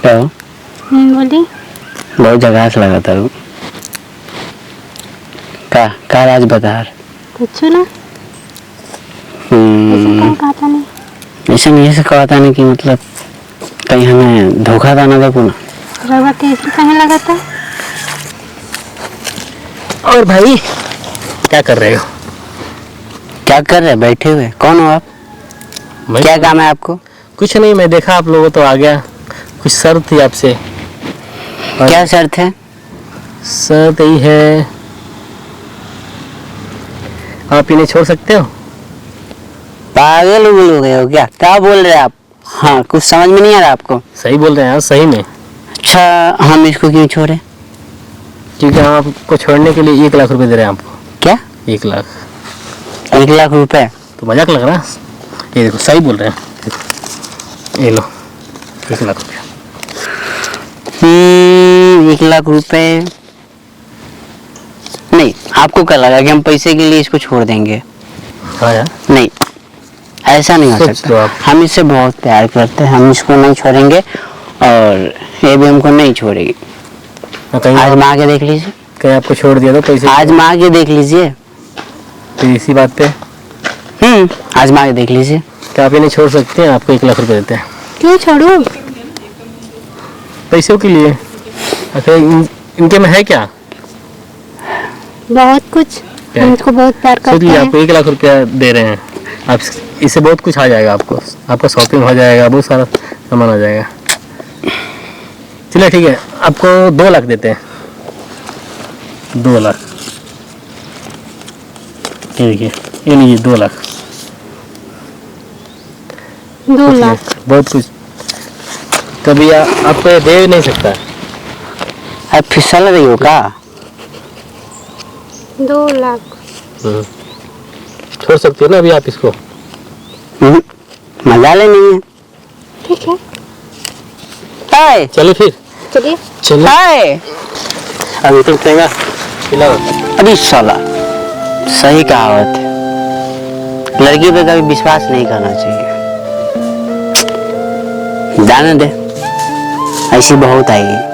तो बोली बहुत जगह से लगा था का राज बता कुछ ना कहा था नहीं ऐसा नहीं, ऐसे कहा था नहीं कि मतलब कहीं हमें धोखा था ना देखो ना। रवा कैसे कहीं लगा था। और भाई क्या कर रहे हो? क्या कर रहे, बैठे हुए? कौन हो आप? क्या काम है आपको? कुछ नहीं, मैं देखा आप लोगों तो आ गया। कुछ शर्त थी आपसे। क्या शर्त है? शर्त यही है, आप इन्हें छोड़ सकते हो? पागल उगल हो गए हो क्या? क्या बोल रहे हैं आप? हाँ, कुछ समझ में नहीं आ रहा आपको? सही बोल रहे हैं, सही में। अच्छा, हम इसको क्यों छोड़े? क्योंकि हम आपको छोड़ने के लिए 1 लाख रुपए दे रहे हैं आपको। क्या? 1 लाख। 1 लाख रुपए? तो मजाक लग रहा है? ये देखो, सही बोल रहे हैं। ये लो 1 लाख रुपया। 1 लाख रुपए नहीं। आपको क्या लगा कि हम पैसे के लिए इसको छोड़ देंगे? हाँ यार, नहीं, ऐसा नहीं हो सोच लो सकता। आप। हम इससे बहुत प्यार करते हैं, हम इसको नहीं छोड़ेंगे और ये भी हमको नहीं छोड़ेगी। कहीं आजमा के देख लीजिए। कहीं आपको छोड़ दिया तो पैसे आजमा के देख लीजिए। तो इसी बात पे आजमा के देख लीजिए। क्या आप इन्हें छोड़ सकते हैं? आपको 1 लाख रुपए देते हैं। क्यों छोड़ू? पैसों के लिए। अच्छा, इनके में है क्या? बहुत कुछ। हम इसको बहुत प्यार करते सोचिए, हैं। आपको 1 लाख रुपया दे रहे हैं, आप इससे बहुत कुछ आ जाएगा आपको। आपका शॉपिंग हो जाएगा, बहुत सारा सामान आ जाएगा। चलिए ठीक है, आपको 2 लाख देते हैं। 2 लाख, ये देखिए, ये लीजिए 2 लाख। 2 लाख बहुत कुछ कभी आपको ये दे नहीं सकता। आप फिसल रही हो का? 2 लाख छोड़ सकते हो ना अभी आप इसको? मजा लेनी है। ठीक है, हाय चलिए फिर, चलिए। चलिए। हाय, अभी तो उठेगा, खिलाओ। अभी साला सही कहावत है, लड़की पे कभी विश्वास नहीं करना चाहिए। जाने दे, ऐसी बहुत आएगी।